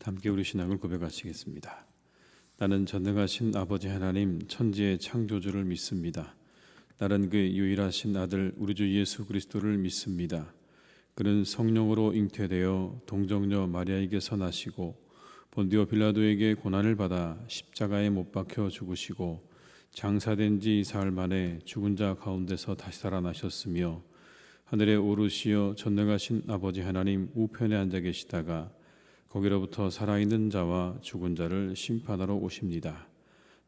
함께 우리 신앙을 고백하시겠습니다. 나는 전능하신 아버지 하나님 천지의 창조주를 믿습니다. 나는 그의 유일하신 아들 우리 주 예수 그리스도를 믿습니다. 그는 성령으로 잉태되어 동정녀 마리아에게서 나시고 본디오 빌라도에게 고난을 받아 십자가에 못 박혀 죽으시고 장사된 지 사흘 만에 죽은 자 가운데서 다시 살아나셨으며 하늘에 오르시어 전능하신 아버지 하나님 우편에 앉아 계시다가 거기로부터 살아있는 자와 죽은 자를 심판하러 오십니다.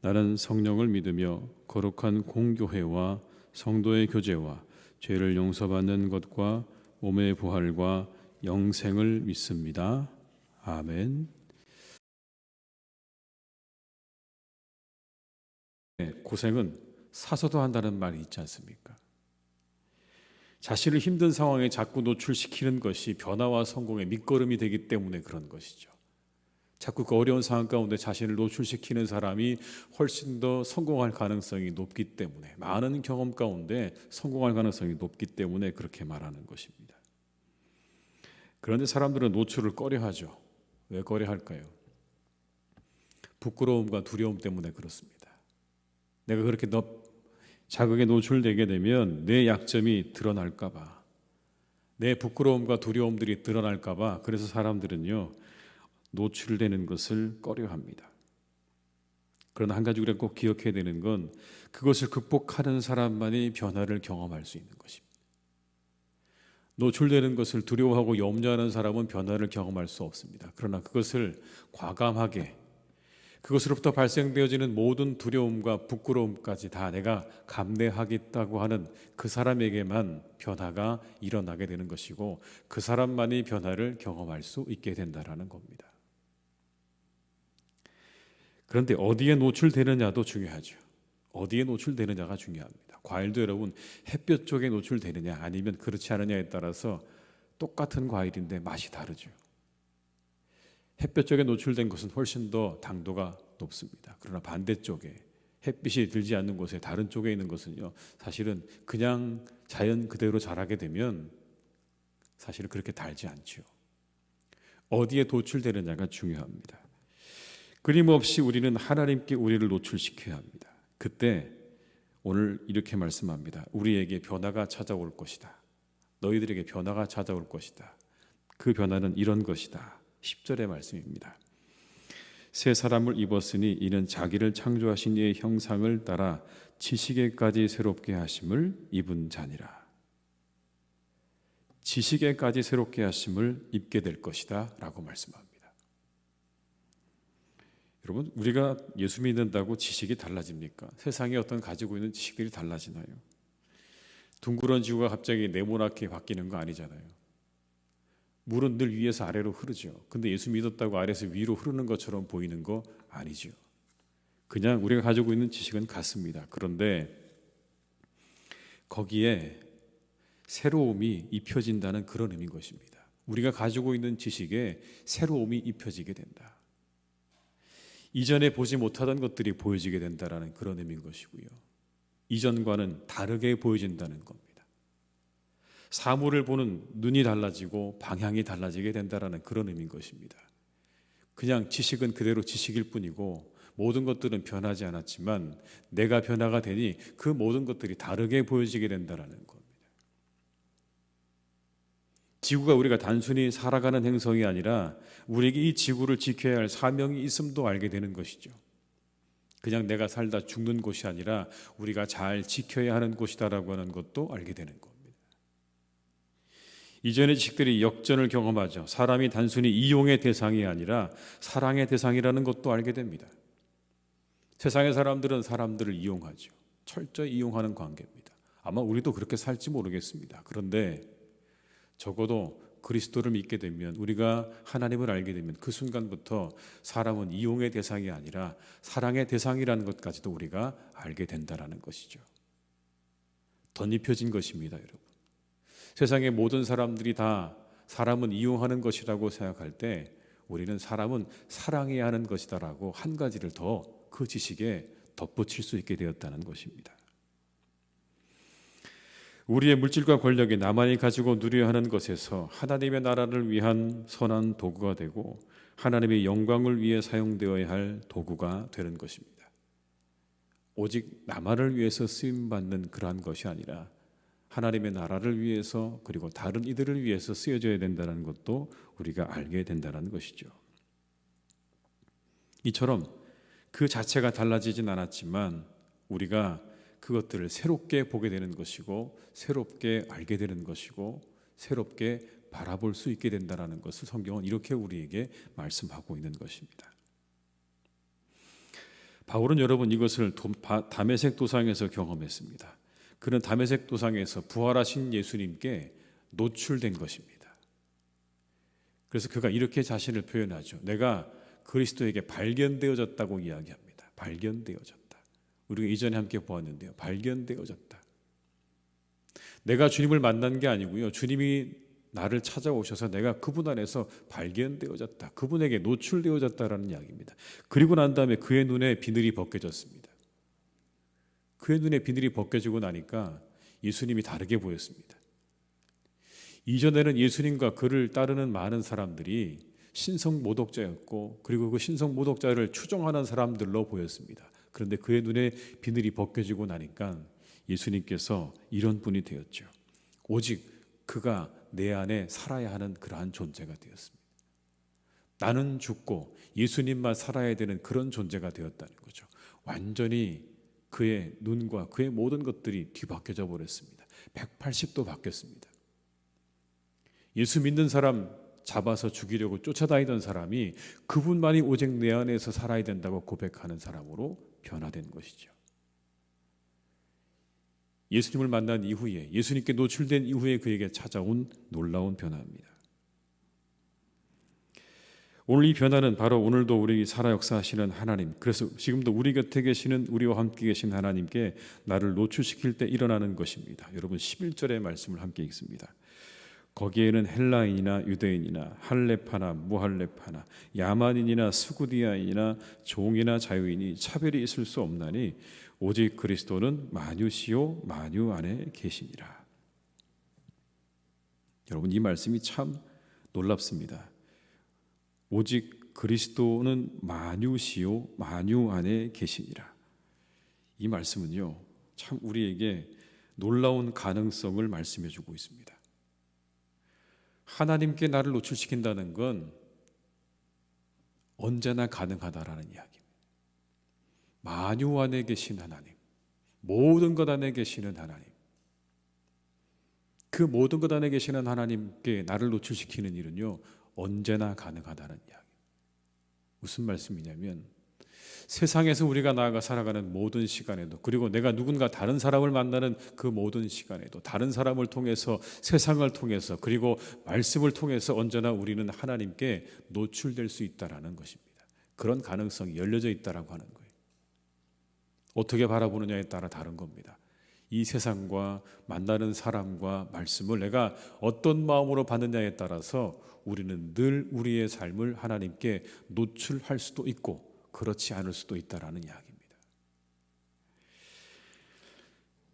나는 성령을 믿으며 거룩한 공교회와 성도의 교제와 죄를 용서받는 것과 몸의 부활과 영생을 믿습니다. 아멘. 고생은 사서도 한다는 말이 있지 않습니까? 자신을 힘든 상황에 자꾸 노출시키는 것이 변화와 성공의 밑거름이 되기 때문에 그런 것이죠. 자꾸 그 어려운 상황 가운데 자신을 노출시키는 사람이 훨씬 더 성공할 가능성이 높기 때문에, 많은 경험 가운데 성공할 가능성이 높기 때문에 그렇게 말하는 것입니다. 그런데 사람들은 노출을 꺼려하죠. 왜 꺼려할까요? 부끄러움과 두려움 때문에 그렇습니다. 내가 그렇게 자극에 노출되게 되면 내 약점이 드러날까 봐, 내 부끄러움과 두려움들이 드러날까 봐, 그래서 사람들은요 노출되는 것을 꺼려합니다. 그러나 한 가지 우리가 꼭 기억해야 되는 건 그것을 극복하는 사람만이 변화를 경험할 수 있는 것입니다. 노출되는 것을 두려워하고 염려하는 사람은 변화를 경험할 수 없습니다. 그러나 그것을 과감하게, 그것으로부터 발생되어지는 모든 두려움과 부끄러움까지 다 내가 감내하겠다고 하는 그 사람에게만 변화가 일어나게 되는 것이고, 그 사람만이 변화를 경험할 수 있게 된다는 겁니다. 그런데 어디에 노출되느냐도 중요하죠. 어디에 노출되느냐가 중요합니다. 과일도 여러분 햇볕 쪽에 노출되느냐 아니면 그렇지 않느냐에 따라서 똑같은 과일인데 맛이 다르죠. 햇볕 쪽에 노출된 것은 훨씬 더 당도가 높습니다. 그러나 반대쪽에 햇빛이 들지 않는 곳에 다른 쪽에 있는 것은요, 사실은 그냥 자연 그대로 자라게 되면 사실은 그렇게 달지 않죠. 어디에 노출되느냐가 중요합니다. 끊임없이 우리는 하나님께 우리를 노출시켜야 합니다. 그때 오늘 이렇게 말씀합니다. 우리에게 변화가 찾아올 것이다. 너희들에게 변화가 찾아올 것이다. 그 변화는 이런 것이다. 10절의 말씀입니다. 새 사람을 입었으니 이는 자기를 창조하신 이의 형상을 따라 지식에까지 새롭게 하심을 입은 자니라. 지식에까지 새롭게 하심을 입게 될 것이다 라고 말씀합니다. 여러분, 우리가 예수 믿는다고 지식이 달라집니까? 세상에 어떤 가지고 있는 지식들이 달라지나요? 둥그런 지구가 갑자기 네모나게 바뀌는 거 아니잖아요. 물은 늘 위에서 아래로 흐르죠. 근데 예수 믿었다고 아래에서 위로 흐르는 것처럼 보이는 거 아니죠. 그냥 우리가 가지고 있는 지식은 같습니다. 그런데 거기에 새로움이 입혀진다는 그런 의미인 것입니다. 우리가 가지고 있는 지식에 새로움이 입혀지게 된다. 이전에 보지 못하던 것들이 보여지게 된다는 그런 의미인 것이고요. 이전과는 다르게 보여진다는 겁니다. 사물을 보는 눈이 달라지고 방향이 달라지게 된다는 그런 의미인 것입니다. 그냥 지식은 그대로 지식일 뿐이고 모든 것들은 변하지 않았지만 내가 변화가 되니 그 모든 것들이 다르게 보여지게 된다는 겁니다. 지구가 우리가 단순히 살아가는 행성이 아니라 우리에게 이 지구를 지켜야 할 사명이 있음도 알게 되는 것이죠. 그냥 내가 살다 죽는 곳이 아니라 우리가 잘 지켜야 하는 곳이다라고 하는 것도 알게 되는 겁니다. 이전의 지식들이 역전을 경험하죠. 사람이 단순히 이용의 대상이 아니라 사랑의 대상이라는 것도 알게 됩니다. 세상의 사람들은 사람들을 이용하죠. 철저히 이용하는 관계입니다. 아마 우리도 그렇게 살지 모르겠습니다. 그런데 적어도 그리스도를 믿게 되면, 우리가 하나님을 알게 되면 그 순간부터 사람은 이용의 대상이 아니라 사랑의 대상이라는 것까지도 우리가 알게 된다는 것이죠. 덧입혀진 것입니다, 여러분. 세상의 모든 사람들이 다 사람은 이용하는 것이라고 생각할 때 우리는 사람은 사랑해야 하는 것이다라고 한 가지를 더 그 지식에 덧붙일 수 있게 되었다는 것입니다. 우리의 물질과 권력이 나만이 가지고 누려야 하는 것에서 하나님의 나라를 위한 선한 도구가 되고 하나님의 영광을 위해 사용되어야 할 도구가 되는 것입니다. 오직 나만을 위해서 쓰임받는 그러한 것이 아니라 하나님의 나라를 위해서 그리고 다른 이들을 위해서 쓰여져야 된다는 것도 우리가 알게 된다는 것이죠. 이처럼 그 자체가 달라지진 않았지만 우리가 그것들을 새롭게 보게 되는 것이고 새롭게 알게 되는 것이고 새롭게 바라볼 수 있게 된다는 것을 성경은 이렇게 우리에게 말씀하고 있는 것입니다. 바울은 여러분 이것을 다메섹 도상에서 경험했습니다. 그는 다메섹 도상에서 부활하신 예수님께 노출된 것입니다. 그래서 그가 이렇게 자신을 표현하죠. 내가 그리스도에게 발견되어졌다고 이야기합니다. 발견되어졌다. 우리가 이전에 함께 보았는데요. 발견되어졌다. 내가 주님을 만난 게 아니고요. 주님이 나를 찾아오셔서 내가 그분 안에서 발견되어졌다. 그분에게 노출되어졌다라는 이야기입니다. 그리고 난 다음에 그의 눈에 비늘이 벗겨졌습니다. 그의 눈에 비늘이 벗겨지고 나니까 예수님이 다르게 보였습니다. 이전에는 예수님과 그를 따르는 많은 사람들이 신성 모독자였고 그리고 그 신성 모독자를 추종하는 사람들로 보였습니다. 그런데 그의 눈에 비늘이 벗겨지고 나니까 예수님께서 이런 분이 되었죠. 오직 그가 내 안에 살아야 하는 그러한 존재가 되었습니다. 나는 죽고 예수님만 살아야 되는 그런 존재가 되었다는 거죠. 완전히 그의 눈과 그의 모든 것들이 뒤바뀌어져 버렸습니다. 180도 바뀌었습니다. 예수 믿는 사람 잡아서 죽이려고 쫓아다니던 사람이 그분만이 오직 내 안에서 살아야 된다고 고백하는 사람으로 변화된 것이죠. 예수님을 만난 이후에 예수님께 노출된 이후에 그에게 찾아온 놀라운 변화입니다. 오늘 이 변화는 바로 오늘도 우리 살아 역사하시는 하나님, 그래서 지금도 우리 곁에 계시는 우리와 함께 계신 하나님께 나를 노출시킬 때 일어나는 것입니다. 여러분 11절의 말씀을 함께 읽습니다. 거기에는 헬라인이나 유대인이나 할렙파나 무할렙파나 야만인이나 스구디아인이나 종이나 자유인이 차별이 있을 수 없나니 오직 그리스도는 만유시요 만유 안에 계시니라. 여러분 이 말씀이 참 놀랍습니다. 오직 그리스도는 만유시요 만유 안에 계시니라. 이 말씀은요 참 우리에게 놀라운 가능성을 말씀해 주고 있습니다. 하나님께 나를 노출시킨다는 건 언제나 가능하다라는 이야기입니다. 만유 안에 계신 하나님, 모든 것 안에 계시는 하나님, 그 모든 것 안에 계시는 하나님께 나를 노출시키는 일은요 언제나 가능하다는 이야기. 무슨 말씀이냐면 세상에서 우리가 나아가 살아가는 모든 시간에도 그리고 내가 누군가 다른 사람을 만나는 그 모든 시간에도 다른 사람을 통해서 세상을 통해서 그리고 말씀을 통해서 언제나 우리는 하나님께 노출될 수 있다라는 것입니다. 그런 가능성이 열려져 있다라고 하는 거예요. 어떻게 바라보느냐에 따라 다른 겁니다. 이 세상과 만나는 사람과 말씀을 내가 어떤 마음으로 받느냐에 따라서 우리는 늘 우리의 삶을 하나님께 노출할 수도 있고 그렇지 않을 수도 있다라는 이야기입니다.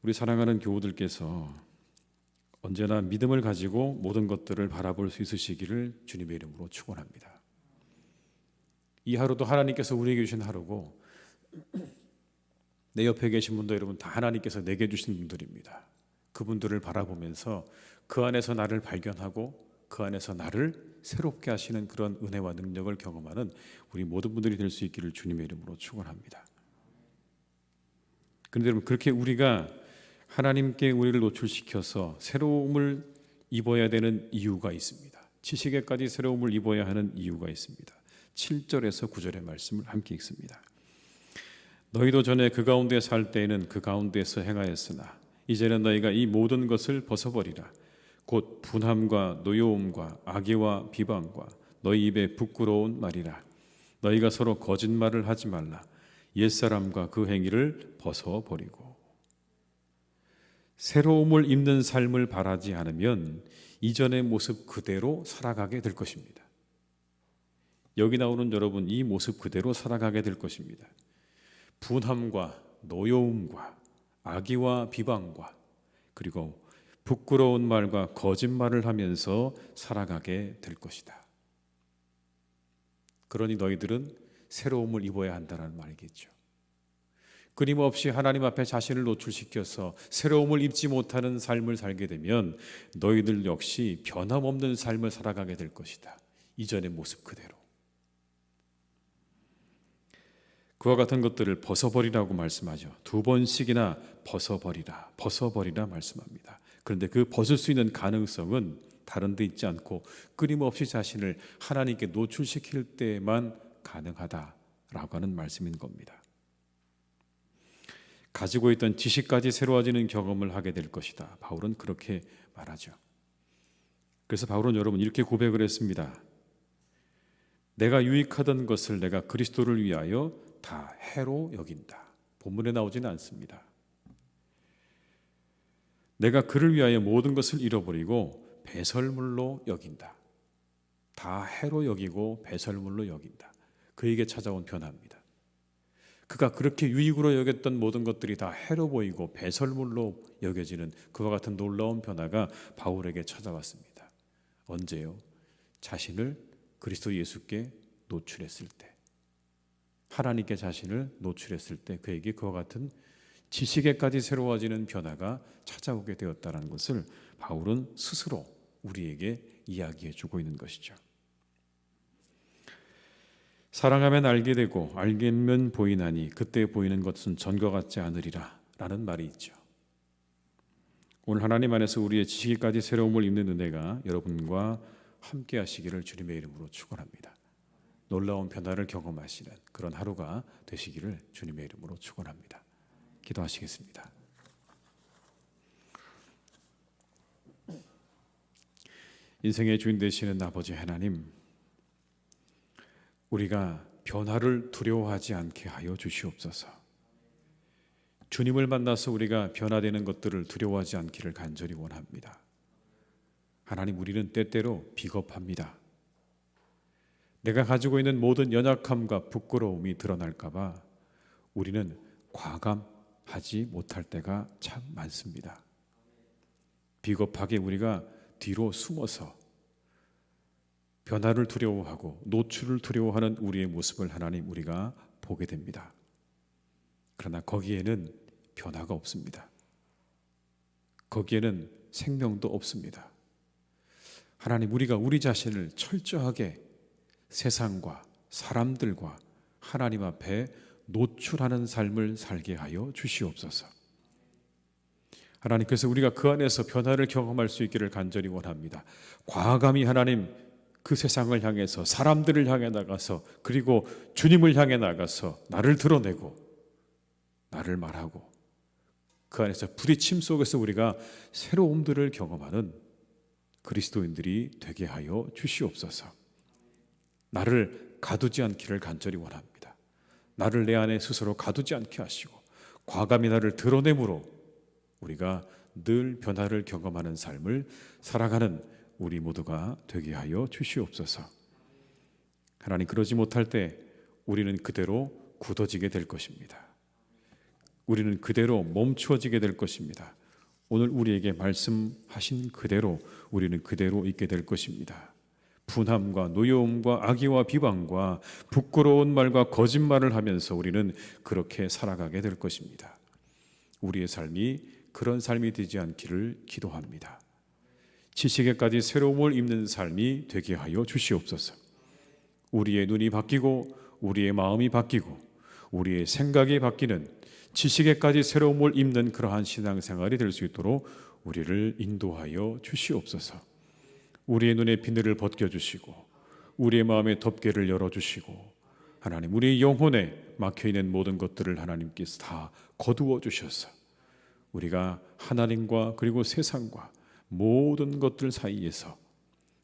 우리 사랑하는 교우들께서 언제나 믿음을 가지고 모든 것들을 바라볼 수 있으시기를 주님의 이름으로 축원합니다. 이 하루도 하나님께서 우리에게 주신 하루고 내 옆에 계신 분도 여러분 다 하나님께서 내게 주신 분들입니다. 그분들을 바라보면서 그 안에서 나를 발견하고 그 안에서 나를 새롭게 하시는 그런 은혜와 능력을 경험하는 우리 모든 분들이 될 수 있기를 주님의 이름으로 축원합니다. 그런데 여러분 그렇게 우리가 하나님께 우리를 노출시켜서 새로움을 입어야 되는 이유가 있습니다. 지식에까지 새로움을 입어야 하는 이유가 있습니다. 7절에서 9절의 말씀을 함께 읽습니다. 너희도 전에 그 가운데 살 때에는 그 가운데서 행하였으나 이제는 너희가 이 모든 것을 벗어버리라. 곧 분함과 노여움과 악의와 비방과 너희 입에 부끄러운 말이라. 너희가 서로 거짓말을 하지 말라. 옛사람과 그 행위를 벗어버리고. 새로움을 입는 삶을 바라지 않으면 이전의 모습 그대로 살아가게 될 것입니다. 여기 나오는 여러분 이 모습 그대로 살아가게 될 것입니다. 분함과 노여움과 악의와 비방과 그리고 부끄러운 말과 거짓말을 하면서 살아가게 될 것이다. 그러니 너희들은 새로움을 입어야 한다는 말이겠죠. 끊임없이 하나님 앞에 자신을 노출시켜서 새로움을 입지 못하는 삶을 살게 되면 너희들 역시 변함없는 삶을 살아가게 될 것이다. 이전의 모습 그대로. 그와 같은 것들을 벗어버리라고 말씀하죠. 2번씩이나 벗어버리라 말씀합니다. 그런데 그 벗을 수 있는 가능성은 다른 데 있지 않고 끊임없이 자신을 하나님께 노출시킬 때만 가능하다라고 하는 말씀인 겁니다. 가지고 있던 지식까지 새로워지는 경험을 하게 될 것이다. 바울은 그렇게 말하죠. 그래서 바울은 여러분 이렇게 고백을 했습니다. 내가 유익하던 것을 내가 그리스도를 위하여 다 해로 여긴다. 본문에 나오지는 않습니다. 내가 그를 위하여 모든 것을 잃어버리고 배설물로 여긴다. 다 해로 여기고 배설물로 여긴다. 그에게 찾아온 변화입니다. 그가 그렇게 유익으로 여겼던 모든 것들이 다 해로 보이고 배설물로 여겨지는 그와 같은 놀라운 변화가 바울에게 찾아왔습니다. 언제요? 자신을 그리스도 예수께 노출했을 때, 하나님께 자신을 노출했을 때 그에게 그와 같은 지식에까지 새로워지는 변화가 찾아오게 되었다는 것을 바울은 스스로 우리에게 이야기해 주고 있는 것이죠. 사랑하면 알게 되고 알겠면 보이나니 그때 보이는 것은 전과 같지 않으리라 라는 말이 있죠. 오늘 하나님 안에서 우리의 지식까지 새로움을 입는 은혜가 여러분과 함께 하시기를 주님의 이름으로 축원합니다. 놀라운 변화를 경험하시는 그런 하루가 되시기를 주님의 이름으로 축원합니다. 기도하시겠습니다. 인생의 주인 되시는 아버지 하나님, 우리가 변화를 두려워하지 않게 하여 주시옵소서. 주님을 만나서 우리가 변화되는 것들을 두려워하지 않기를 간절히 원합니다. 하나님, 우리는 때때로 비겁합니다. 내가 가지고 있는 모든 연약함과 부끄러움이 드러날까 봐 우리는 과감하지 못할 때가 참 많습니다. 비겁하게 우리가 뒤로 숨어서 변화를 두려워하고 노출을 두려워하는 우리의 모습을 하나님 우리가 보게 됩니다. 그러나 거기에는 변화가 없습니다. 거기에는 생명도 없습니다. 하나님, 우리가 우리 자신을 철저하게 세상과 사람들과 하나님 앞에 노출하는 삶을 살게 하여 주시옵소서. 하나님께서 우리가 그 안에서 변화를 경험할 수 있기를 간절히 원합니다. 과감히 하나님 그 세상을 향해서 사람들을 향해 나가서 그리고 주님을 향해 나가서 나를 드러내고 나를 말하고 그 안에서 부딪힘 속에서 우리가 새로움들을 경험하는 그리스도인들이 되게 하여 주시옵소서. 나를 가두지 않기를 간절히 원합니다. 나를 내 안에 스스로 가두지 않게 하시고 과감히 나를 드러내므로 우리가 늘 변화를 경험하는 삶을 살아가는 우리 모두가 되게 하여 주시옵소서. 하나님, 그러지 못할 때 우리는 그대로 굳어지게 될 것입니다. 우리는 그대로 멈추어지게 될 것입니다. 오늘 우리에게 말씀하신 그대로 우리는 그대로 있게 될 것입니다. 분함과 노여움과 악의와 비방과 부끄러운 말과 거짓말을 하면서 우리는 그렇게 살아가게 될 것입니다. 우리의 삶이 그런 삶이 되지 않기를 기도합니다. 지식에까지 새로움을 입는 삶이 되게 하여 주시옵소서. 우리의 눈이 바뀌고 우리의 마음이 바뀌고 우리의 생각이 바뀌는 지식에까지 새로움을 입는 그러한 신앙생활이 될 수 있도록 우리를 인도하여 주시옵소서. 우리의 눈의 비늘을 벗겨주시고 우리의 마음의 덮개를 열어주시고 하나님, 우리의 영혼에 막혀있는 모든 것들을 하나님께서 다 거두어 주셔서 우리가 하나님과 그리고 세상과 모든 것들 사이에서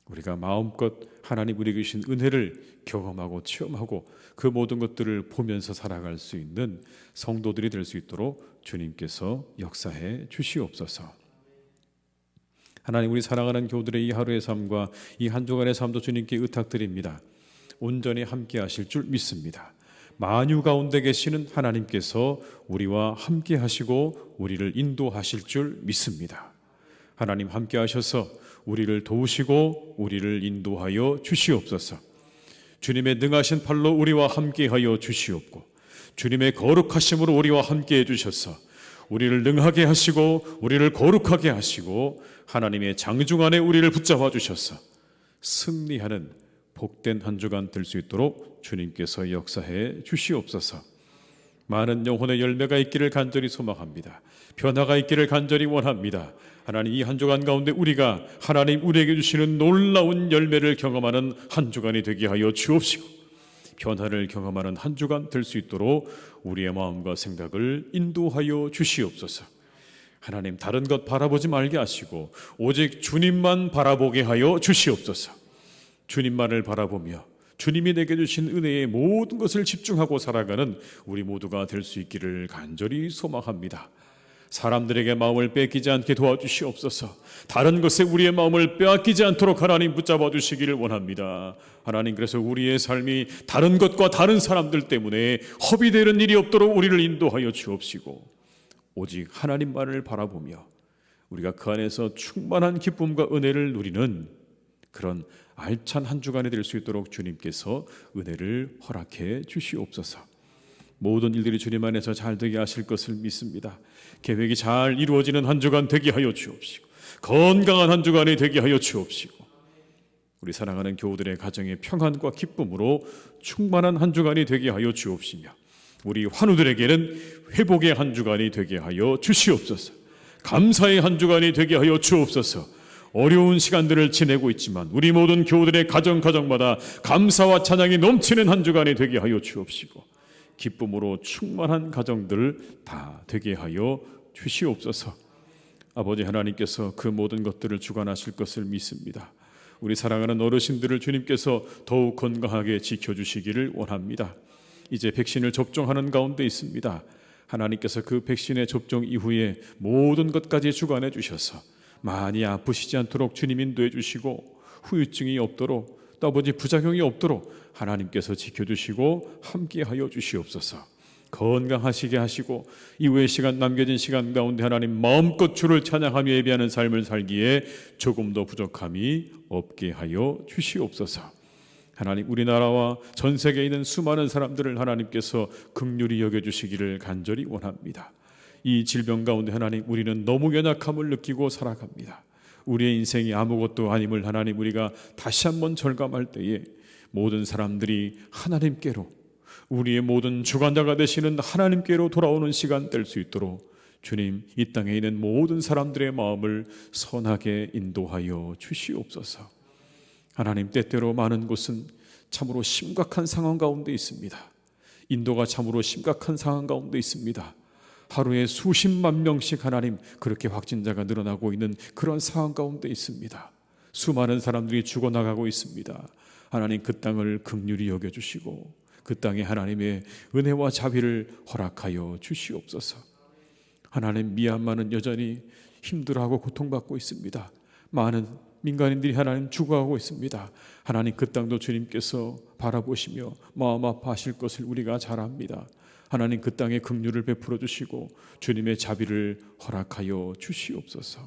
우리가 마음껏 하나님 우리에게 주신 은혜를 경험하고 체험하고 그 모든 것들을 보면서 살아갈 수 있는 성도들이 될 수 있도록 주님께서 역사해 주시옵소서. 하나님, 우리 사랑하는 교우들의 이 하루의 삶과 이 한 주간의 삶도 주님께 의탁드립니다. 온전히 함께 하실 줄 믿습니다. 만유 가운데 계시는 하나님께서 우리와 함께 하시고 우리를 인도하실 줄 믿습니다. 하나님, 함께 하셔서 우리를 도우시고 우리를 인도하여 주시옵소서. 주님의 능하신 팔로 우리와 함께하여 주시옵고 주님의 거룩하심으로 우리와 함께해 주셔서 우리를 능하게 하시고 우리를 거룩하게 하시고 하나님의 장중 안에 우리를 붙잡아 주셔서 승리하는 복된 한 주간 될 수 있도록 주님께서 역사해 주시옵소서. 많은 영혼의 열매가 있기를 간절히 소망합니다. 변화가 있기를 간절히 원합니다. 하나님, 이 한 주간 가운데 우리가 하나님 우리에게 주시는 놀라운 열매를 경험하는 한 주간이 되게 하여 주옵시고 변화를 경험하는 한 주간 될 수 있도록 우리의 마음과 생각을 인도하여 주시옵소서. 하나님, 다른 것 바라보지 말게 하시고 오직 주님만 바라보게 하여 주시옵소서. 주님만을 바라보며 주님이 내게 주신 은혜의 모든 것을 집중하고 살아가는 우리 모두가 될 수 있기를 간절히 소망합니다. 사람들에게 마음을 뺏기지 않게 도와주시옵소서. 다른 것에 우리의 마음을 빼앗기지 않도록 하나님 붙잡아 주시기를 원합니다. 하나님, 그래서 우리의 삶이 다른 것과 다른 사람들 때문에 허비되는 일이 없도록 우리를 인도하여 주옵시고 오직 하나님만을 바라보며 우리가 그 안에서 충만한 기쁨과 은혜를 누리는 그런 알찬 한 주간이 될 수 있도록 주님께서 은혜를 허락해 주시옵소서. 모든 일들이 주님 안에서 잘 되게 하실 것을 믿습니다. 계획이 잘 이루어지는 한 주간 되게 하여 주옵시고 건강한 한 주간이 되게 하여 주옵시고 우리 사랑하는 교우들의 가정의 평안과 기쁨으로 충만한 한 주간이 되게 하여 주옵시며 우리 환우들에게는 회복의 한 주간이 되게 하여 주시옵소서. 감사의 한 주간이 되게 하여 주옵소서. 어려운 시간들을 지내고 있지만 우리 모든 교우들의 가정마다 감사와 찬양이 넘치는 한 주간이 되게 하여 주옵시고 기쁨으로 충만한 가정들 다 되게 하여 주시옵소서. 아버지 하나님께서 그 모든 것들을 주관하실 것을 믿습니다. 우리 사랑하는 어르신들을 주님께서 더욱 건강하게 지켜주시기를 원합니다. 이제 백신을 접종하는 가운데 있습니다. 하나님께서 그 백신의 접종 이후에 모든 것까지 주관해 주셔서 많이 아프시지 않도록 주님 인도해 주시고 후유증이 없도록 또 아버지 부작용이 없도록 하나님께서 지켜주시고 함께하여 주시옵소서. 건강하시게 하시고 이후의 시간 남겨진 시간 가운데 하나님 마음껏 주를 찬양하며 예배하는 삶을 살기에 조금도 부족함이 없게 하여 주시옵소서. 하나님, 우리나라와 전 세계에 있는 수많은 사람들을 하나님께서 긍휼히 여겨주시기를 간절히 원합니다. 이 질병 가운데 하나님 우리는 너무 연약함을 느끼고 살아갑니다. 우리의 인생이 아무것도 아님을 하나님 우리가 다시 한번 절감할 때에 모든 사람들이 하나님께로 우리의 모든 주관자가 되시는 하나님께로 돌아오는 시간 될 수 있도록 주님 이 땅에 있는 모든 사람들의 마음을 선하게 인도하여 주시옵소서. 하나님, 때때로 많은 곳은 참으로 심각한 상황 가운데 있습니다. 인도가 참으로 심각한 상황 가운데 있습니다. 하루에 수십만 명씩 하나님 그렇게 확진자가 늘어나고 있는 그런 상황 가운데 있습니다. 수많은 사람들이 죽어나가고 있습니다. 하나님, 그 땅을 긍휼히 여겨주시고 그 땅에 하나님의 은혜와 자비를 허락하여 주시옵소서. 하나님, 미얀마는 여전히 힘들어하고 고통받고 있습니다. 많은 민간인들이 하나님 죽어가고 있습니다. 하나님, 그 땅도 주님께서 바라보시며 마음 아파하실 것을 우리가 잘 압니다. 하나님, 그 땅에 긍휼을 베풀어 주시고 주님의 자비를 허락하여 주시옵소서.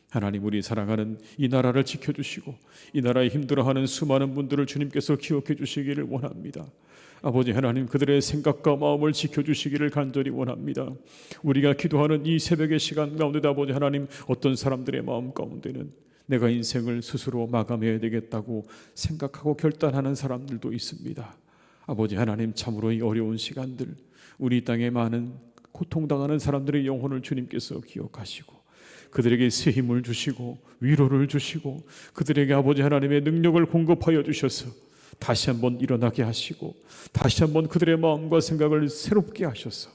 하나님, 우리 사랑하는 이 나라를 지켜주시고 이 나라에 힘들어하는 수많은 분들을 주님께서 기억해 주시기를 원합니다. 아버지 하나님, 그들의 생각과 마음을 지켜주시기를 간절히 원합니다. 우리가 기도하는 이 새벽의 시간 가운데 아버지 하나님, 어떤 사람들의 마음 가운데는 내가 인생을 스스로 마감해야 되겠다고 생각하고 결단하는 사람들도 있습니다. 아버지 하나님, 참으로 이 어려운 시간들 우리 땅에 많은 고통당하는 사람들의 영혼을 주님께서 기억하시고 그들에게 새 힘을 주시고 위로를 주시고 그들에게 아버지 하나님의 능력을 공급하여 주셔서 다시 한번 일어나게 하시고 다시 한번 그들의 마음과 생각을 새롭게 하셔서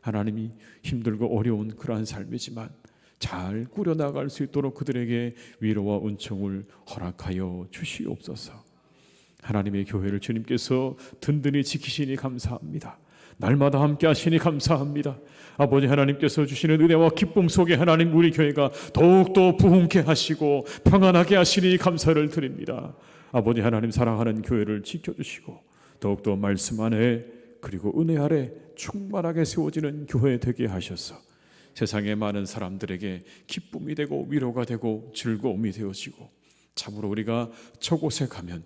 하나님이 힘들고 어려운 그러한 삶이지만 잘 꾸려나갈 수 있도록 그들에게 위로와 은총을 허락하여 주시옵소서. 하나님의 교회를 주님께서 든든히 지키시니 감사합니다. 날마다 함께 하시니 감사합니다. 아버지 하나님께서 주시는 은혜와 기쁨 속에 하나님 우리 교회가 더욱더 부흥케 하시고 평안하게 하시니 감사를 드립니다. 아버지 하나님, 사랑하는 교회를 지켜주시고 더욱더 말씀 안에 그리고 은혜 아래 충만하게 세워지는 교회 되게 하셔서 세상의 많은 사람들에게 기쁨이 되고 위로가 되고 즐거움이 되어지고 참으로 우리가 저곳에 가면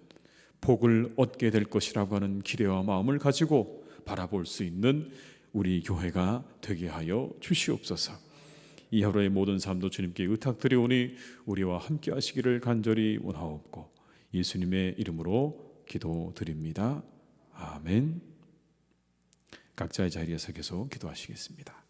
복을 얻게 될 것이라고 하는 기대와 마음을 가지고 바라볼 수 있는 우리 교회가 되게 하여 주시옵소서. 이 하루의 모든 삶도 주님께 의탁드리오니 우리와 함께 하시기를 간절히 원하옵고 예수님의 이름으로 기도드립니다. 아멘. 각자의 자리에서 계속 기도하시겠습니다.